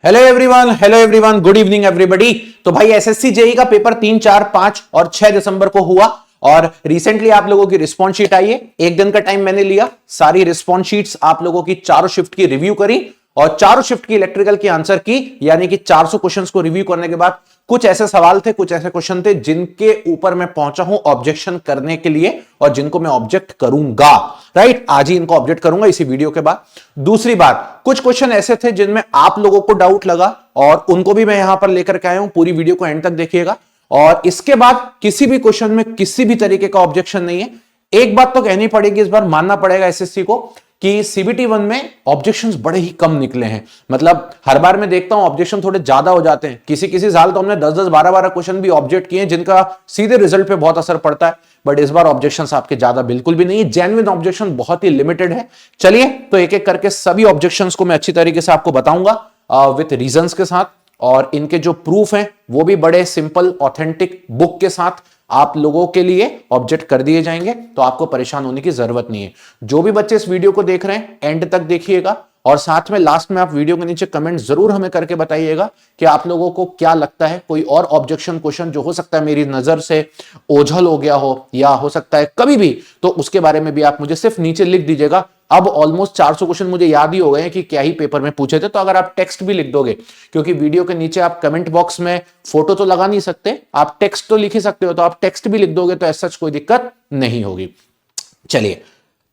Hello everyone, good evening everybody. तो भाई SSC JE का पेपर 3, 4, 5 और 6 दिसंबर को हुआ और रिसेंटली आप लोगों की रिस्पॉन्स शीट आई है। एक दिन का टाइम मैंने लिया, सारी रिस्पॉन्स शीट्स आप लोगों की चारों शिफ्ट की रिव्यू करी और चारों शिफ्ट की इलेक्ट्रिकल की आंसर की, यानी कि 400 क्वेश्चंस को रिव्यू करने के बाद कुछ ऐसे सवाल थे, कुछ ऐसे क्वेश्चन थे जिनके ऊपर मैं पहुंचा हूं ऑब्जेक्शन करने के लिए और जिनको मैं ऑब्जेक्ट करूंगा। राइट, आज ही इनको ऑब्जेक्ट करूंगा इसी वीडियो के बाद। दूसरी बात, कुछ क्वेश्चन ऐसे थे जिनमें आप लोगों को डाउट लगा और उनको भी मैं यहां पर लेकर के आया हूं। पूरी वीडियो को एंड तक देखिएगा और इसके बाद किसी भी क्वेश्चन में किसी भी तरीके का ऑब्जेक्शन नहीं है। एक बात तो कहनी पड़ेगी, इस बार मानना पड़ेगा एसएससी को कि सीबीटी 1 में ऑब्जेक्शंस बड़े ही कम निकले हैं। मतलब हर बार मैं देखता हूं ऑब्जेक्शन थोड़े ज्यादा हो जाते हैं। किसी किसी साल तो हमने 10-10, 12-12 क्वेश्चन भी ऑब्जेक्ट किए हैं जिनका सीधे रिजल्ट पे बहुत असर पड़ता है, बट इस बार ऑब्जेक्शंस आपके ज्यादा बिल्कुल भी नहीं है। जेन्युइन ऑब्जेक्शन बहुत ही लिमिटेड है। चलिए तो एक एक करके सभी ऑब्जेक्शंस को मैं अच्छी तरीके से आपको बताऊंगा विथ रीजंस के साथ, और इनके जो प्रूफ हैं वो भी बड़े सिंपल ऑथेंटिक बुक के साथ आप लोगों के लिए ऑब्जेक्ट कर दिए जाएंगे। तो आपको परेशान होने की जरूरत नहीं है। जो भी बच्चे इस वीडियो को देख रहे हैं एंड तक देखिएगा और साथ में लास्ट में आप वीडियो के नीचे कमेंट जरूर हमें करके बताइएगा कि आप लोगों को क्या लगता है, कोई और ऑब्जेक्शन क्वेश्चन जो हो सकता है मेरी नजर से ओझल हो गया हो या हो सकता है कभी भी, तो उसके बारे में भी आप मुझे सिर्फ नीचे लिख दीजिएगा। अब ऑलमोस्ट 400 क्वेश्चन मुझे याद ही हो गए हैं कि क्या ही पेपर में पूछे थे, तो अगर आप टेक्स्ट भी लिख दोगे, क्योंकि वीडियो के नीचे आप कमेंट बॉक्स में फोटो तो लगा नहीं सकते, आप टेक्स्ट तो लिख ही सकते हो, तो आप टेक्स्ट भी लिख दोगे तो ऐसा कोई दिक्कत नहीं होगी। चलिए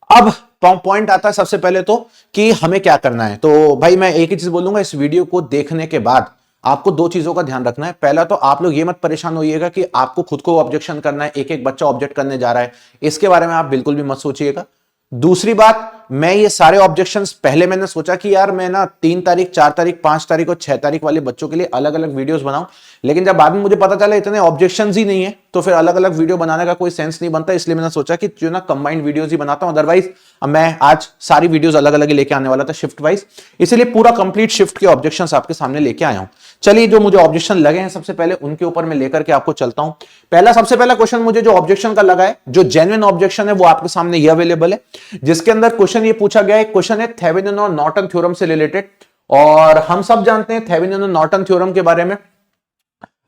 अब पॉइंट आता है सबसे पहले तो कि हमें क्या करना है। तो भाई मैं एक ही चीज बोलूंगा, इस वीडियो को देखने के बाद आपको दो चीजों का ध्यान रखना है। पहला तो आप लोग ये मत परेशान होइएगा कि आपको खुद को ऑब्जेक्शन करना है, एक एक बच्चा ऑब्जेक्ट करने जा रहा है, इसके बारे में आप बिल्कुल भी मत सोचिएगा। दूसरी बात, मैं ये सारे ऑब्जेक्शंस पहले मैंने सोचा कि यार मैं ना 3 तारीख, 4 तारीख, 5 तारीख और 6 तारीख वाले बच्चों के लिए अलग अलग वीडियोस बनाऊं, लेकिन जब बाद में मुझे पता चला इतने ऑब्जेक्शंस ही नहीं है तो फिर अलग अलग वीडियो बनाने का कोई सेंस नहीं बनता। इसलिए मैंने सोचा कि जो ना कंबाइंड वीडियोस ही बनाता हूं। अदरवाइज मैं आज सारी वीडियोस अलग अलग ही लेके आने वाला था शिफ्ट वाइज, इसीलिए पूरा कंप्लीट शिफ्ट के ऑब्जेक्शंस आपके सामने लेके आया हूं। चलिए जो मुझे ऑब्जेक्शन लगे हैं सबसे पहले उनके ऊपर मैं लेकर के आपको चलता हूं। सबसे पहला क्वेश्चन मुझे जो ऑब्जेक्शन का लगा है, जो जेन्युइन ऑब्जेक्शन है, वो आपके सामने ये अवेलेबल है, जिसके अंदर क्वेश्चन ये पूछा गया है। क्वेश्चन है थेवेनिन और नॉर्टन थ्योरम से रिलेटेड, और हम सब जानते हैं थेवेनिन और नॉर्टन थ्योरम के बारे में।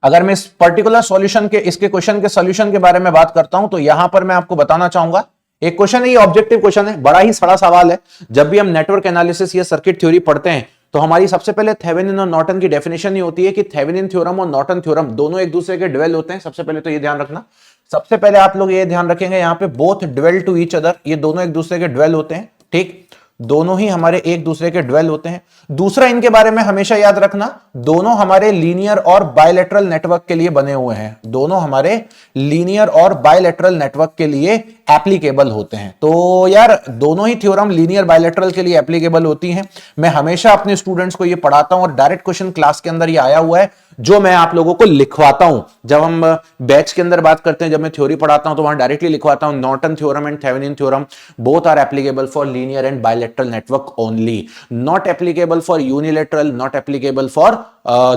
अगर मैं इस पर्टिकुलर सॉल्यूशन के, इसके क्वेश्चन के सॉल्यूशन के बारे में बात करता हूं तो यहां पर मैं आपको बताना चाहूंगा, एक क्वेश्चन है, ये ऑब्जेक्टिव क्वेश्चन है, बड़ा ही सड़ा सवाल है। जब भी हम नेटवर्क एनालिसिस या सर्किट थ्योरी पढ़ते हैं तो हमारी सबसे पहले थेवेनिन और नॉर्टन की डेफिनेशन ही होती है कि थेवेनिन थ्योरम और नॉर्टन थ्योरम दोनों एक दूसरे के ड्वेल होते हैं। सबसे पहले तो ये ध्यान रखना। सबसे पहले आप लोग ये ध्यान रखेंगे यहां पे both dual to each other, ये दोनों एक दूसरे के ड्वेल होते हैं। ठीक, दोनों ही हमारे एक दूसरे के ड्वेल होते हैं। दूसरा, इनके बारे में हमेशा याद रखना, दोनों हमारे लीनियर और बायलैटरल नेटवर्क के लिए बने हुए हैं। दोनों हमारे लीनियर और बायलैटरल नेटवर्क के लिए एप्लीकेबल होते हैं। तो यार दोनों ही थ्योरम लीनियर बायलैटरल के लिए एप्लीकेबल होती हैं। मैं हमेशा अपने स्टूडेंट्स को ये पढ़ाता हूं और डायरेक्ट क्वेश्चन क्लास के अंदर ये आया हुआ है जो मैं आप लोगों को लिखवाता हूं। जब हम बैच के अंदर बात करते हैं, जब मैं थ्योरी पढ़ाता हूं तो वहां डायरेक्टली लिखवाता हूं, Norton theorem and Thevenin theorem both are applicable for linear and bilateral network only, not applicable for unilateral, not applicable for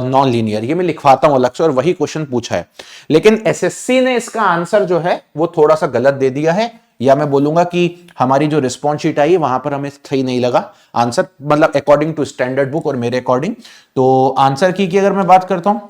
non linear. ये मैं लिखवाता हूं अलग से और वही क्वेश्चन पूछा है। लेकिन एसएससी ने इसका आंसर जो है वो थोड़ा सा गलत दे दिया है, या मैं बोलूंगा कि हमारी जो रिस्पॉन्स शीट आई वहां पर हमें सही नहीं लगा आंसर, मतलब अकॉर्डिंग टू स्टैंडर्ड बुक और मेरे अकॉर्डिंग। तो आंसर की अगर मैं बात करता हूं,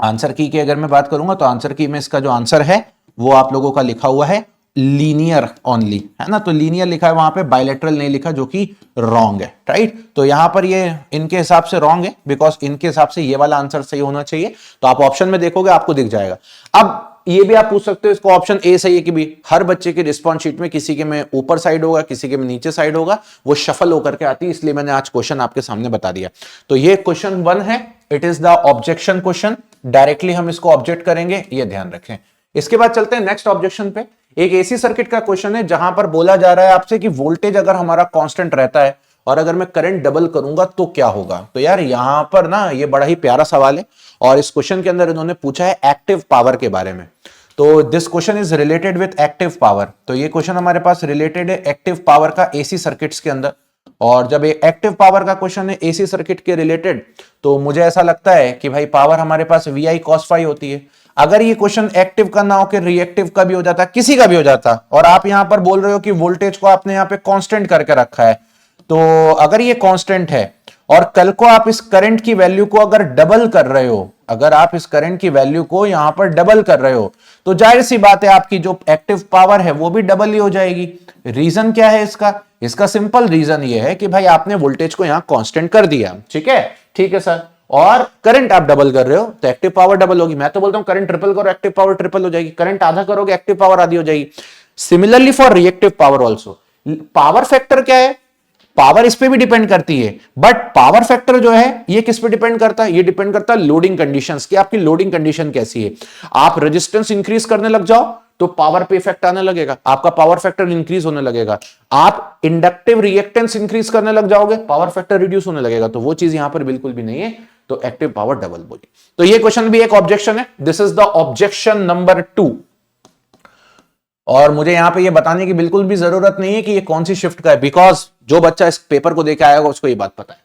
आंसर की अगर मैं बात करूंगा तो आंसर की में इसका जो आंसर है वो आप लोगों का लिखा हुआ है लीनियर ओनली, है ना। तो लीनियर लिखा है वहां पे, बायलैटरल नहीं लिखा, जो कि रॉन्ग है। राइट, तो यहां पर ये इनके हिसाब से रॉन्ग है, बिकॉज इनके हिसाब से ये वाला आंसर सही होना चाहिए। तो आप ऑप्शन में देखोगे आपको दिख जाएगा। अब ये भी आप पूछ सकते हो इसको ऑप्शन ए सही है कि भी हर बच्चे की रिस्पॉन्स शीट में किसी के में ऊपर साइड होगा, किसी के में नीचे साइड होगा, वो शफल होकर के आती है, इसलिए मैंने आज क्वेश्चन आपके सामने बता दिया। तो ये क्वेश्चन 1 है, it is the objection question, directly हम इसको ऑब्जेक्ट करेंगे, ये ध्यान रखें। इसके बाद चलते हैं नेक्स्ट ऑब्जेक्शन पे। एक एसी सर्किट का क्वेश्चन है जहां पर बोला जा रहा है आपसे कि वोल्टेज अगर हमारा कांस्टेंट रहता है और अगर मैं करंट डबल करूंगा तो क्या होगा। तो यार यहां पर ना ये बड़ा ही प्यारा सवाल है और इस क्वेश्चन के अंदर इन्होंने पूछा है एक्टिव पावर के बारे में। तो this question is related with active power. तो ये क्वेश्चन हमारे पास रिलेटेड है एक्टिव पावर का एसी सर्किट्स के अंदर, और जब ये एक्टिव पावर का क्वेश्चन है एसी सर्किट के रिलेटेड तो मुझे ऐसा लगता है कि भाई पावर हमारे पास VI cos phi होती है। अगर ये क्वेश्चन एक्टिव का ना होकर रिएक्टिव का भी हो जाता, किसी का भी हो जाता, और आप यहां पर बोल रहे हो कि वोल्टेज को आपने यहां पे कांस्टेंट करके रखा है, तो अगर ये कांस्टेंट है और कल को आप इस करंट की वैल्यू को अगर डबल कर रहे हो, अगर आप इस करंट की वैल्यू को यहां पर डबल कर रहे हो, तो जाहिर सी बात है आपकी जो एक्टिव पावर है वो भी डबल ही हो जाएगी। रीजन क्या है इसका? इसका सिंपल रीजन ये है कि भाई आपने वोल्टेज को यहां कांस्टेंट कर दिया। ठीक है सर। और करंट आप डबल कर रहे हो तो एक्टिव पावर डबल होगी। मैं तो बोलता हूं करंट ट्रिपल करो, एक्टिव पावर ट्रिपल हो जाएगी। करंट आधा करोगे, एक्टिव पावर आधी हो जाएगी। Similarly for reactive power also. Power factor क्या है? पावर इस पे भी डिपेंड करती है, बट पावर फैक्टर जो है ये किस पे डिपेंड करता है? ये डिपेंड करता है लोडिंग कंडीशंस की, आपकी लोडिंग कंडीशन कैसी है। आप रेजिस्टेंस इंक्रीज करने लग जाओ तो पावर पे इफेक्ट आने लगेगा, आपका पावर फैक्टर इंक्रीज होने लगेगा। आप इंडक्टिव रिएक्टेंस इंक्रीज करने लग जाओगे, पावर फैक्टर रिड्यूस होने लगेगा। तो वो चीज यहां पर बिल्कुल भी नहीं है, तो एक्टिव पावर डबल बोली। तो ये क्वेश्चन भी एक ऑब्जेक्शन है। This is the objection number 2। और मुझे यहां पे ये बताने की बिल्कुल भी जरूरत नहीं है कि ये कौन सी शिफ्ट का है, बिकॉज जो बच्चा इस पेपर को देके आएगा उसको ये बात पता है।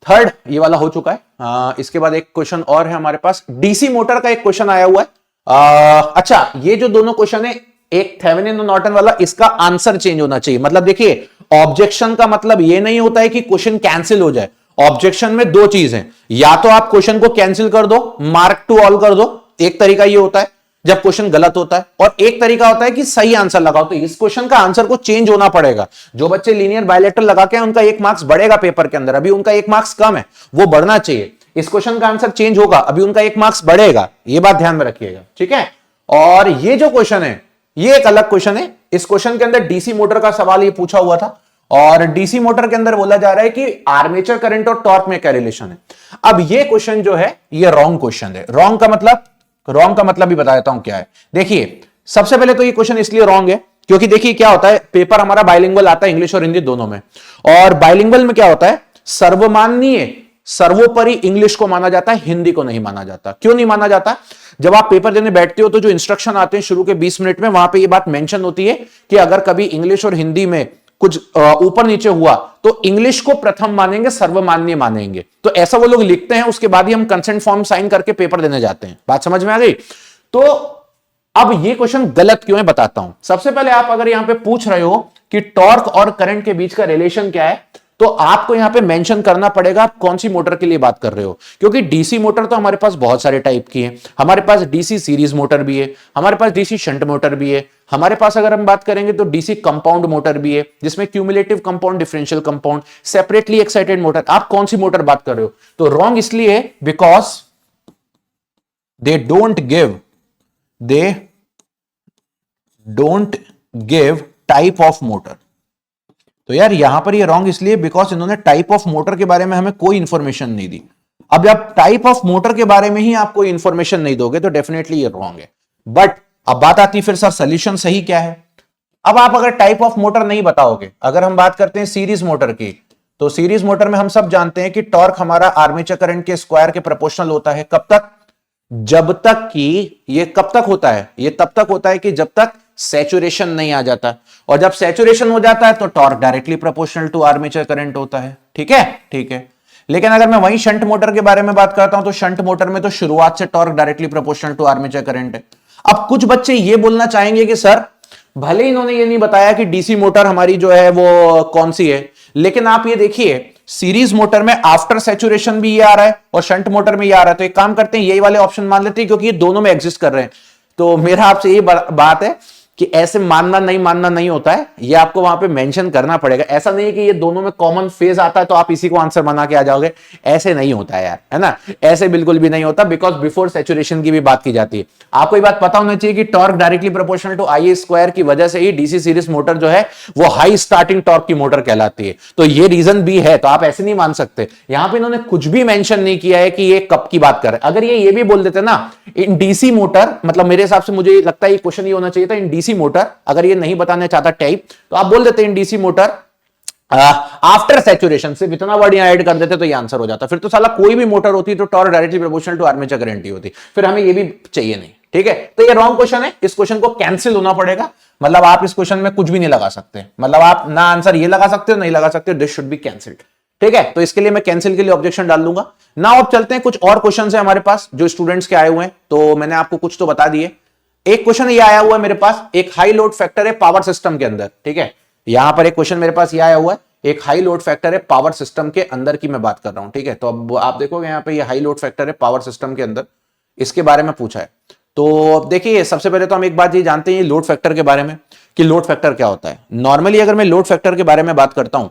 थर्ड ये वाला हो चुका है। इसके बाद एक क्वेश्चन और है हमारे पास, डीसी मोटर का एक क्वेश्चन आया हुआ है। अच्छा, ये जो दोनों क्वेश्चन है, एक थेवेनिन और नॉर्टन वाला, इसका आंसर चेंज होना चाहिए। मतलब देखिए, ऑब्जेक्शन का मतलब ये नहीं होता है कि क्वेश्चन कैंसिल हो जाए। ऑब्जेक्शन में दो चीज है, या तो आप क्वेश्चन को कैंसिल कर दो, मार्क टू ऑल कर दो, एक तरीका ये होता है जब क्वेश्चन गलत होता है, और एक तरीका होता है कि सही आंसर लगाओ। तो इस क्वेश्चन का आंसर को चेंज होना पड़ेगा। जो बच्चे लीनियर बायलेटरल लगा के हैं उनका 1 मार्क्स बढ़ेगा पेपर के अंदर, अभी उनका 1 मार्क्स कम है, वो बढ़ना चाहिए। इस क्वेश्चन का आंसर चेंज होगा, अभी उनका 1 मार्क्स बढ़ेगा, ये बात ध्यान में रखिएगा। ठीक है। और ये जो क्वेश्चन है ये एक अलग क्वेश्चन है। इस क्वेश्चन के अंदर डीसी मोटर का सवाल ये पूछा हुआ था, और डीसी मोटर के अंदर बोला जा रहा है कि आर्मेचर करंट और टॉर्क में क्या रिलेशन है। अब ये क्वेश्चन जो है ये रॉन्ग क्वेश्चन है। रॉन्ग का मतलब भी बता देता हूं क्या है। देखिए, सबसे पहले तो ये क्वेश्चन इसलिए रॉन्ग है क्योंकि देखिए क्या होता है, पेपर हमारा बाइलिंगुअल आता है, इंग्लिश और हिंदी दोनों में। और बाइलिंगुअल में क्या होता है, सर्वमान्य सर्वोपरि इंग्लिश को माना जाता है, हिंदी को नहीं माना जाता। क्यों नहीं माना जाता? जब आप पेपर देने बैठते हो तो जो इंस्ट्रक्शन आते हैं शुरू के 20 मिनट में, वहां पे ये बात मेंशन होती है कि अगर कभी इंग्लिश और हिंदी में कुछ ऊपर नीचे हुआ तो इंग्लिश को प्रथम मानेंगे, सर्वमान्य मानेंगे। तो ऐसा वो लोग लिखते हैं, उसके बाद ही हम कंसेंट फॉर्म साइन करके पेपर देने जाते हैं। बात समझ में आ गई? तो अब ये क्वेश्चन गलत क्यों है बताता हूं। सबसे पहले आप अगर यहां पे पूछ रहे हो कि टॉर्क और करंट के बीच का रिलेशन क्या है, तो आपको यहां पे मेंशन करना पड़ेगा आप कौन सी मोटर के लिए बात कर रहे हो। क्योंकि डीसी मोटर तो हमारे पास बहुत सारे टाइप की है। हमारे पास डीसी सीरीज मोटर भी है, हमारे पास डीसी शंट मोटर भी है, हमारे पास अगर हम बात करेंगे तो डीसी कंपाउंड मोटर भी है, जिसमें cumulative compound, differential compound, separately excited motor. आप कौन सी मोटर बात कर रहे हो? तो रॉन्ग इसलिए है because they don't give type of motor. तो यार यहां पर ये रॉन्ग इसलिए बिकॉज इन्होंने टाइप ऑफ मोटर के बारे में हमें कोई इंफॉर्मेशन नहीं दी। अब आप टाइप ऑफ मोटर के बारे में ही आप कोई इंफॉर्मेशन नहीं दोगे तो डेफिनेटली ये रॉन्ग है। बट अब बात आती है फिर सर सोल्यूशन सही क्या है। अब आप अगर टाइप ऑफ मोटर नहीं बताओगे, अगर हम बात करते हैं सीरीज मोटर की, तो सीरीज मोटर में हम सब जानते हैं कि टॉर्क हमारा आर्मेचर करंट के स्क्वायर के प्रोपोर्शनल होता है। कब तक? जब तक कि ये कब तक होता है? ये तब तक होता है कि जब तक सैचुरेशन नहीं आ जाता, और जब सैचुरेशन हो जाता है तो torque directly proportional to armature current होता है। ठीक है। लेकिन अगर मैं वही शंट मोटर के बारे में बात करता हूं तो शंट मोटर में तो शुरुआत से torque directly proportional to armature current है। अब कुछ बच्चे ये बोलना चाहेंगे कि सर भले ही इन्होंने ये नहीं बताया कि डीसी मोटर हमारी जो है वो कौन सी है, लेकिन आप ये देखिए सीरीज मोटर में आफ्टर सैचुरेशन भी ये आ रहा है और शंट मोटर में ये आ रहा है। तो एक काम करते हैं, यही वाले ऑप्शन मान लेते हैं क्योंकि ये दोनों में एग्जिस्ट कर रहे हैं। तो मेरा आपसे ये बात है कि ऐसे मानना नहीं होता है, ये आपको वहां पे मेंशन करना पड़ेगा। ऐसा नहीं है कि ये दोनों में कॉमन फेज आता है तो आप इसी को आंसर बना के आ जाओगे, ऐसे नहीं होता है यार, है ना, ऐसे बिल्कुल भी नहीं होता। बिकॉज बिफोर सैचुरेशन की भी बात की जाती है। आपको ये बात पता होना चाहिए कि torque directly proportional to I square की वजह से ही डीसी सीरीज मोटर जो है वो हाई स्टार्टिंग टॉर्क की मोटर कहलाती है। तो ये रीजन भी है, तो आप ऐसे नहीं मान सकते। यहां पर इन्होंने कुछ भी मेंशन नहीं किया है कि ये कब की बात कर रहे हैं। अगर ये भी बोल देते ना इन डीसी मोटर, मतलब मेरे हिसाब से मुझे लगता है ये क्वेश्चन ये होना चाहिए था इन डीसी मोटर, अगर ये नहीं बताना चाहता टाइप, तो आप बोल देते हैं डीसी मोटर आफ्टर सैचुरेशन, सिर्फ इतना वर्ड यहां ऐड कर देते तो ये आंसर हो जाता। फिर तो साला कोई भी मोटर होती तो torque directly proportional to armature current ही होती, फिर हमें ये भी चाहिए नहीं। ठीक है, तो ये रॉन्ग क्वेश्चन है, इस क्वेश्चन को कैंसिल होना पड़ेगा। मतलब आप इस क्वेश्चन में कुछ भी नहीं लगा सकते, मतलब आप ना आंसर ये लगा सकते हो नहीं लगा सकते हो, दिस शुड बी कैंसिल्ड। ठीक है, तो इसके लिए मैं कैंसिल के लिए ऑब्जेक्शन डाल दूंगा। नाउ अब चलते हैं, कुछ और क्वेश्चन है हमारे पास जो स्टूडेंट्स के आए हुए हैं, तो मैंने आपको कुछ तो बता दिए। एक क्वेश्चन ये आया हुआ है मेरे पास, एक हाई लोड फैक्टर है पावर सिस्टम के अंदर। ठीक है, यहां पर एक क्वेश्चन मेरे पास ये आया हुआ है एक हाई लोड फैक्टर है पावर सिस्टम के अंदर की मैं बात कर रहा हूं, ठीक है। तो अब आप देखोगे यहाँ पे ये हाई लोड फैक्टर है पावर सिस्टम के अंदर, इसके बारे में पूछा है। तो देखिए सबसे पहले तो हम एक बात ये जानते हैं लोड फैक्टर के बारे में कि लोड फैक्टर क्या होता है। नॉर्मली अगर मैं लोड फैक्टर के बारे में बात करता हूं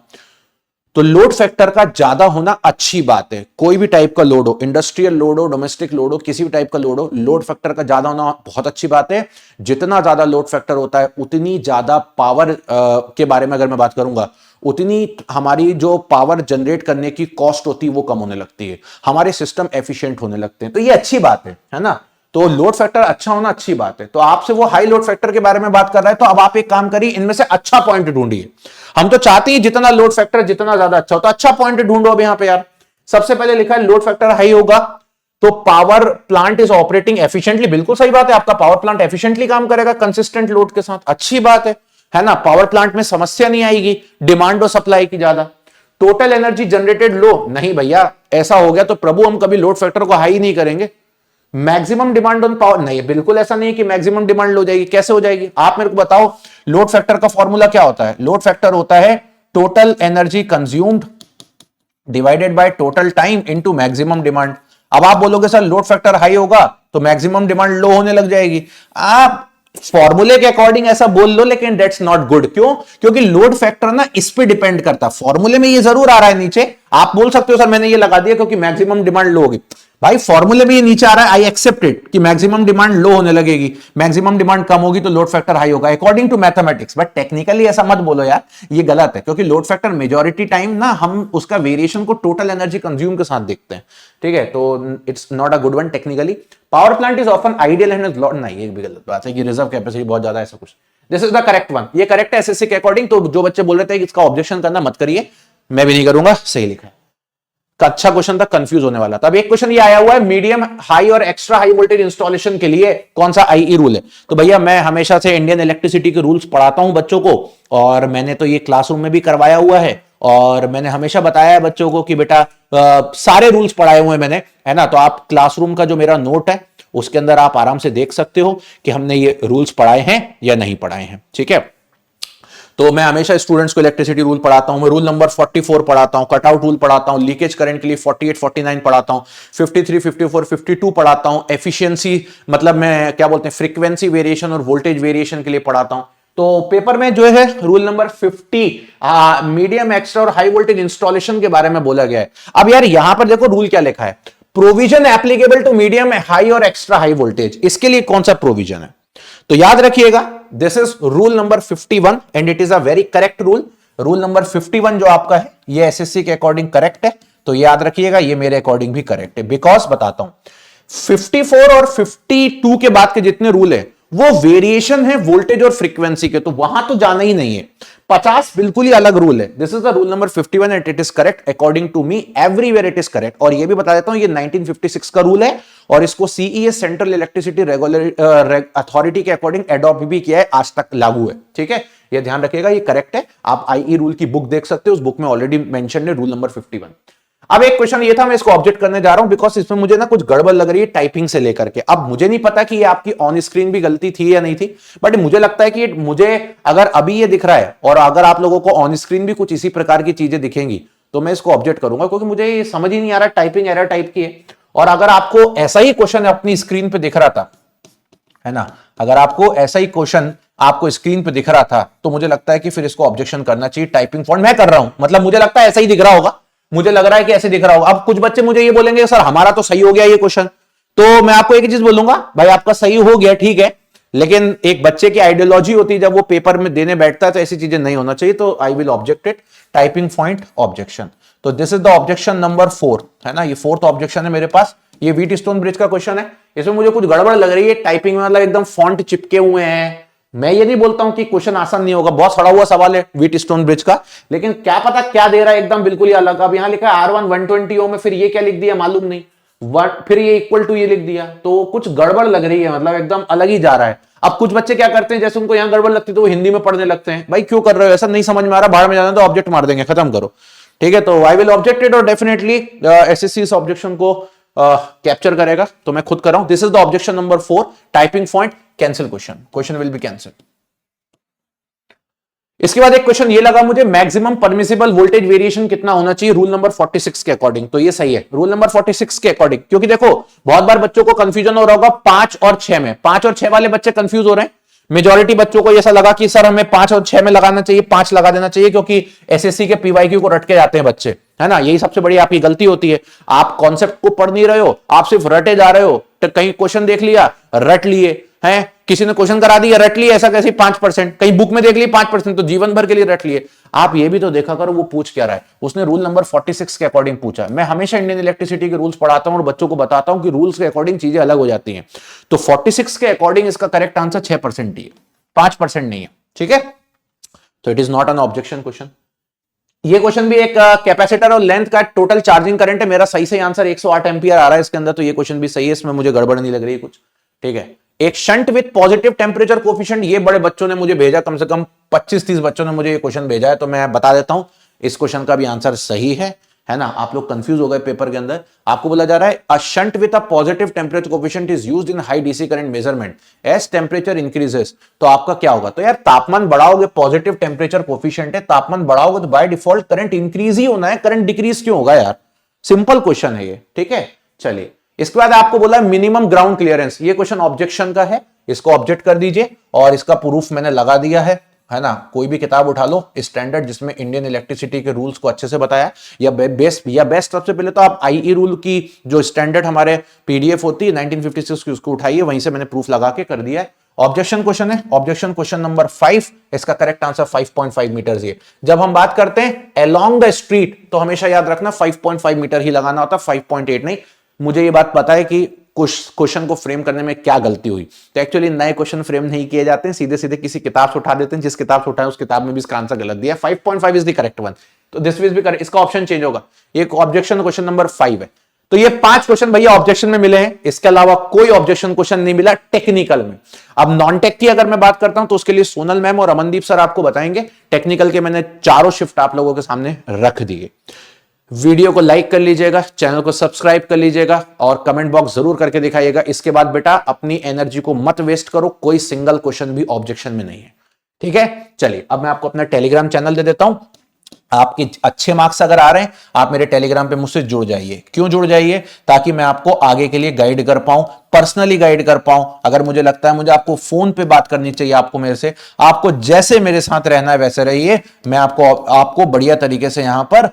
तो लोड फैक्टर का ज्यादा होना अच्छी बात है। कोई भी टाइप का लोड हो, इंडस्ट्रियल लोड हो, डोमेस्टिक लोड हो, किसी भी टाइप का लोड हो, लोड फैक्टर का ज्यादा होना बहुत अच्छी बात है। जितना ज्यादा लोड फैक्टर होता है उतनी ज्यादा पावर के बारे में अगर मैं बात करूंगा, उतनी हमारी जो पावर जनरेट करने की कॉस्ट होती है वो कम होने लगती है, हमारे सिस्टम एफिशिएंट होने लगते हैं। तो ये अच्छी बात है ना। तो लोड फैक्टर अच्छा होना अच्छी बात है। तो आपसे वो हाई लोड फैक्टर के बारे में बात कर रहा है, तो अब आप एक काम करिए, इनमें से अच्छा पॉइंट ढूंढिए। हम तो चाहते हैं जितना लोड फैक्टर जितना ज्यादा अच्छा हो, तो अच्छा पॉइंट ढूंढो अब यहां पे यार। सबसे पहले लिखा है लोड फैक्टर हाई होगा तो power plant is operating efficiently. बिल्कुल सही बात है, आपका पावर प्लांट एफिशिएंटली काम करेगा कंसिस्टेंट लोड के साथ, अच्छी बात है ना। पावर प्लांट में समस्या नहीं आएगी डिमांड और सप्लाई की ज्यादा। टोटल एनर्जी जनरेटेड लो, नहीं भैया ऐसा हो गया तो प्रभु हम कभी लोड फैक्टर को हाई नहीं करेंगे। मैक्सिमम डिमांड ऑन पावर, नहीं बिल्कुल ऐसा नहीं है कि मैक्सिमम डिमांड हो जाएगी। कैसे हो जाएगी आप मेरे को बताओ। लोड फैक्टर का फॉर्मूला क्या होता है? लोड फैक्टर होता है total energy consumed divided by total time into maximum demand. अब आप बोलोगे सर लोड फैक्टर हाई होगा तो मैक्सिमम डिमांड लो होने लग जाएगी। आप फॉर्मूले के अकॉर्डिंग ऐसा बोल लो, लेकिन दैट्स नॉट गुड। क्यों? क्योंकि लोड फैक्टर ना इस पे डिपेंड करता है। फॉर्मूले में ये जरूर आ रहा है नीचे, आप बोल सकते हो सर मैंने ये लगा दिया क्योंकि मैक्सिमम डिमांड लो होगी। भाई फॉर्मूले में ये नीचे आ रहा है, आई एक्सेप्ट इट कि मैक्सिमम डिमांड लो होने लगेगी, मैक्सिमम डिमांड कम होगी तो लोड फैक्टर हाई होगा according to mathematics. But technically ऐसा मत बोलो यार, ये गलत है। क्योंकि लोड फैक्टर मेजॉरिटी टाइम ना हम उसका वेरिएशन को टोटल एनर्जी कंज्यूम के साथ देखते हैं, ठीक है। तो it's not a good one technically. Power plant is often ideal and is नहीं, ये भी गलत बात है कि रिजर्व कैपेसिटी बहुत ज्यादा ऐसा कुछ। This is the correct one, ये करेक्ट है एसएससी के अकॉर्डिंग। तो जो बच्चे बोल रहे थे कि इसका ऑब्जेक्शन करना मत करिए, मैं भी नहीं करूंगा, सही लिखा है। अच्छा क्वेश्चन था, कंफ्यूज होने वाला था। अब एक क्वेश्चन ये आया हुआ है मीडियम हाई और एक्स्ट्रा हाई वोल्टेज इंस्टॉलेशन के लिए कौन सा आईई रूल है? तो भैया मैं हमेशा से इंडियन इलेक्ट्रिसिटी के रूल्स पढ़ाता हूं बच्चों को, और मैंने तो ये क्लासरूम में भी करवाया हुआ है, और मैंने हमेशा बताया है बच्चों को कि बेटा सारे रूल्स पढ़ाए हुए मैंने, है ना। तो आप क्लासरूम का जो मेरा नोट है उसके अंदर आप आराम से देख सकते हो कि हमने ये रूल्स पढ़ाए हैं या नहीं पढ़ाए हैं, ठीक है। तो मैं हमेशा स्टूडेंट्स को इलेक्ट्रिसिटी रूल पढ़ाता हूं। मैं रूल नंबर 44 पढ़ाता हूं, कटआउट रूल पढ़ाता हूं, लीकेज करंट के लिए 48 49 पढ़ाता हूं, 53 54 52 पढ़ाता हूं, एफिशिएंसी मतलब मैं क्या बोलते हैं फ्रीक्वेंसी वेरिएशन और वोल्टेज वेरिएशन के लिए पढ़ाता हूं। तो पेपर में जो है रूल नंबर 50 मीडियम एक्स्ट्रा और हाई वोल्टेज इंस्टॉलेशन के बारे में बोला गया है। अब यार यहां पर देखो रूल क्या लिखा है, provision applicable to medium high और एक्स्ट्रा हाई वोल्टेज। इसके लिए कौन सा प्रोविजन है? तो याद रखिएगा this is rule number 51 and it is a very correct rule. Rule number 51 जो आपका है ये एसएससी के अकॉर्डिंग करेक्ट है, तो याद रखिएगा ये मेरे अकॉर्डिंग भी करेक्ट है। बिकॉज बताता हूं 54 और 52 के बाद के जितने रूल है वो वेरिएशन है वोल्टेज और फ्रीक्वेंसी के, तो वहां तो जाना ही नहीं है। 50 बिल्कुल ही अलग रूल है। This is the rule number 51 and it is correct according to me, everywhere it is correct. और ये भी बता देता हूं ये 1956 का रूल है, और इसको CES central electricity regulatory authority के अकॉर्डिंग एडॉप्ट भी किया है, आज तक लागू है, ठीक है। ये ध्यान रखिएगा ये करेक्ट है। आप आईई रूल की बुक देख सकते हो, उस बुक में ऑलरेडी मेंशन है रूल नंबर 51। अब एक क्वेश्चन ये था, मैं इसको ऑब्जेक्ट करने जा रहा हूं बिकॉज इसमें मुझे ना कुछ गड़बड़ लग रही है टाइपिंग से लेकर के। अब मुझे नहीं पता कि ये आपकी ऑन स्क्रीन भी गलती थी या नहीं थी, बट मुझे लगता है कि मुझे अगर अभी ये दिख रहा है और अगर आप लोगों को ऑन स्क्रीन भी कुछ इसी प्रकार की चीजें दिखेंगी तो मैं इसको ऑब्जेक्ट करूंगा, क्योंकि मुझे ये समझ ही नहीं आ रहा टाइपिंग एरर टाइप की है। और अगर आपको ऐसा ही क्वेश्चन अपनी स्क्रीन पे दिख रहा था, है ना, अगर आपको ऐसा ही क्वेश्चन आपको स्क्रीन पे दिख रहा था तो मुझे लगता है कि फिर इसको ऑब्जेक्शन करना चाहिए। टाइपिंग फॉन्ट मैं कर रहा हूं, मतलब मुझे लगता है ऐसा ही दिख रहा होगा, मुझे लग रहा है कि ऐसे दिख रहा होगा। अब कुछ बच्चे मुझे ये बोलेंगे सर हमारा तो सही हो गया ये क्वेश्चन, तो मैं आपको एक चीज बोलूंगा भाई आपका सही हो गया ठीक है, लेकिन एक बच्चे की आइडियोलॉजी होती है जब वो पेपर में देने बैठता है तो ऐसी चीजें नहीं होना चाहिए। तो I will object it, typing point objection. तो this is the objection number 4, है ना, ये 4th ऑब्जेक्शन है मेरे पास। ये व्हीट स्टोन ब्रिज का क्वेश्चन है, इसमें मुझे कुछ गड़बड़ लग रही है टाइपिंग में, मतलब एकदम फॉन्ट चिपके हुए हैं। मैं ये नहीं बोलता हूं कि क्वेश्चन आसान नहीं होगा, बहुत सड़ा हुआ सवाल है व्हीट स्टोन ब्रिज का, लेकिन क्या पता क्या दे रहा है एकदम बिल्कुल ही अलग। अब यहां लिखा है R1 120 ओम में, फिर ये क्या लिख दिया मालूम नहीं, फिर ये इक्वल टू ये लिख दिया, तो कुछ गड़बड़ लग रही है, मतलब एकदम अलग ही जा रहा है। अब कुछ बच्चे क्या करते हैं, जैसे उनको यहां गड़बड़ लगती है तो वो हिंदी में पढ़ने लगते हैं। भाई क्यों कर रहे हो ऐसा, नहीं समझ में आ रहा, बाहर में जाना तो ऑब्जेक्ट मार देंगे, खत्म करो, ठीक है। तो आई विल ऑब्जेक्ट इट, और डेफिनेटली एसएससी इस ऑब्जेक्शन को कैप्चर करेगा, तो मैं खुद कर रहा हूं। This is the objection number 4, typing point cancel question, question will be cancel. इसके बाद एक क्वेश्चन ये लगा मुझे, मैक्सिमम परमिसिबल वोल्टेज वेरिएशन कितना होना चाहिए रूल नंबर 46 के अकॉर्डिंग। तो ये सही है, रूल नंबर 46 के अकॉर्डिंग, क्योंकि देखो बहुत बार बच्चों को कंफ्यूजन हो रहा होगा 5 और 6 में। 5 और 6 वाले बच्चे कंफ्यूज हो रहे हैं। मेजॉरिटी बच्चों को ऐसा लगा कि सर हमें 5 और 6 में लगाना चाहिए, 5 लगा देना चाहिए, क्योंकि एसएससी के पीवाईक्यू को रट के जाते हैं बच्चे, है ना। यही सबसे बड़ी आपकी गलती होती है। आप कॉन्सेप्ट को पढ़ नहीं रहे हो, आप सिर्फ रटे जा रहे हो। तो कहीं क्वेश्चन देख लिया, रट लिए हैं, किसी ने क्वेश्चन करा दिया, रट लिए, ऐसा कैसे 5%, कहीं बुक में देख ली 5%, तो जीवन भर के लिए रट लिए। आप ये भी तो देखा करो वो पूछ क्या रहा है। उसने रूल नंबर 46 के अकॉर्डिंग पूछा। मैं हमेशा इंडियन इलेक्ट्रिसिटी के रूल्स पढ़ाता हूं और बच्चों को बताता हूं कि रूल्स के अकॉर्डिंग चीजें अलग हो जाती हैं। तो 46 के अकॉर्डिंग इसका करेक्ट आंसर 6% ही है, 5% नहीं है, ठीक है। तो it is not an objection question. ये क्वेश्चन भी एक कैपेसिटर और लेंथ का टोटल चार्जिंग करंट है। मेरा सही से आंसर 108 एम्पियर आ रहा है इसके अंदर, तो ये क्वेश्चन भी सही है, इसमें मुझे गड़बड़ नहीं लग रही है कुछ, ठीक है। एक shunt with positive temperature coefficient, ये बड़े बच्चों ने मुझे भेजा, कम से कम 25-30 बच्चों ने मुझे ये क्वेश्चन भेजा है, तो मैं बता देता हूं इस क्वेश्चन का भी आंसर सही है ना। आप लोग कंफ्यूज हो गए पेपर के अंदर। आपको बोला जा रहा है a shunt with a positive temperature coefficient is used in high DC current measurement as temperature increases. तो आपका क्या होगा, तो यार तापमान बढ़ाओगे, पॉजिटिव टेम्परेचर कोफिशिएंट है, तापमान बढ़ाओगे तो बाय डिफॉल्ट करंट इंक्रीज ही होना है, करंट डिक्रीज क्यों होगा यार। सिंपल क्वेश्चन है ये, ठीक है। चलिए इसके बाद आपको बोला मिनिमम ग्राउंड क्लियरेंस, ये क्वेश्चन ऑब्जेक्शन का है, इसको ऑब्जेक्ट कर दीजिए और इसका प्रूफ मैंने लगा दिया है ना। कोई भी किताब उठा लो स्टैंडर्ड जिसमें इंडियन इलेक्ट्रिसिटी के रूल्स को अच्छे से बताया, या बेस्ट सबसे पहले तो आप आईई रूल की जो स्टैंडर्ड हमारे पीडीएफ होती है 1956 की, उसको उठाइए, वहीं से मैंने प्रूफ लगा के कर दिया है। ऑब्जेक्शन क्वेश्चन है, ऑब्जेक्शन क्वेश्चन नंबर 5, इसका करेक्ट आंसर 5.5 मीटर ही है। जब हम बात करते हैं अलोंग द स्ट्रीट तो हमेशा याद रखना 5.5 मीटर ही लगाना होता, 5.8 नहीं। मुझे ये बात पता है कि क्वेश्चन को फ्रेम करने में क्या गलती हुई, तो एक्चुअली नए क्वेश्चन फ्रेम नहीं किए जाते हैं, सीधे सीधे किसी किताब से उठा देते हैं, जिस किताब से उठाए उस किताब में भी इसका आंसर गलत दिया है। 5.5 इज द करेक्ट वन, तो दिस विल बी करेक्ट, इसका ऑप्शन चेंज होगा। ये ऑब्जेक्शन क्वेश्चन नंबर 5 है। तो ये 5 क्वेश्चन भैया ऑब्जेक्शन में मिले हैं, इसके अलावा कोई ऑब्जेक्शन क्वेश्चन नहीं मिला टेक्निकल में। अब नॉन टेक की अगर मैं बात करता हूं तो उसके लिए सोनल मैम और अमनदीप सर आपको बताएंगे। टेक्निकल के मैंने चारों शिफ्ट आप लोगों के सामने रख दिए। वीडियो को लाइक कर लीजिएगा, चैनल को सब्सक्राइब कर लीजिएगा और कमेंट बॉक्स जरूर करके दिखाइएगा। इसके बाद बेटा अपनी एनर्जी को मत वेस्ट करो, कोई सिंगल क्वेश्चन भी ऑब्जेक्शन में नहीं है, ठीक है। चलिए अब मैं आपको अपना टेलीग्राम चैनल दे देता हूं। आपके अच्छे मार्क्स अगर आ रहे हैं आप मेरे टेलीग्राम पे मुझसे जुड़ जाइए। क्यों जुड़ जाइए, ताकि मैं आपको आगे के लिए गाइड कर पाऊं, पर्सनली गाइड कर पाऊं। अगर मुझे लगता है मुझे आपको फोन पे बात करनी चाहिए, आपको मेरे से, आपको जैसे मेरे साथ रहना है वैसे रहिए। मैं आपको बढ़िया तरीके से यहां पर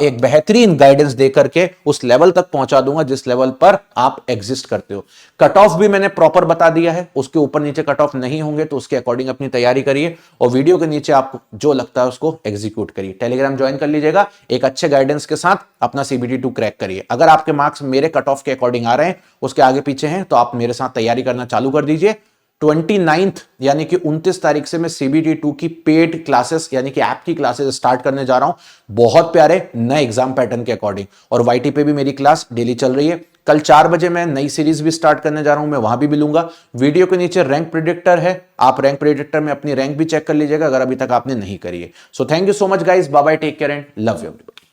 एक बेहतरीन गाइडेंस दे करके उस लेवल तक पहुंचा दूंगा जिस लेवल पर आप एग्जिस्ट करते हो। कट ऑफ भी मैंने प्रॉपर बता दिया है, उसके ऊपर नीचे कट ऑफ नहीं होंगे, तो उसके अकॉर्डिंग अपनी तैयारी करिए और वीडियो के नीचे आपको जो लगता है उसको एग्जीक्यूट करिए। टेलीग्राम ज्वाइन कर लीजिएगा, एक अच्छे गाइडेंस के साथ अपना CBT 2 क्रैक करिए। अगर आपके मार्क्स मेरे कट ऑफ के अकॉर्डिंग आ रहे हैं, उसके आगे पीछे हैं, तो आप मेरे साथ तैयारी करना चालू कर दीजिए। 29 यानी कि 29 तारीख से मैं CBT 2 की पेड क्लासेस यानी कि ऐप की क्लासेस स्टार्ट करने जा रहा हूं, बहुत प्यारे नए एग्जाम पैटर्न के अकॉर्डिंग। और YT पे भी मेरी क्लास डेली चल रही है। कल 4 बजे मैं नई सीरीज भी स्टार्ट करने जा रहा हूं, मैं वहां भी मिलूंगा। वीडियो के नीचे रैंक प्रेडिक्टर है, आप रैंक प्रेडिक्टर में अपनी रैंक भी चेक कर लीजिएगा अगर अभी तक आपने नहीं करी है। So thank you so much guys, bye bye, take care and love you everyone.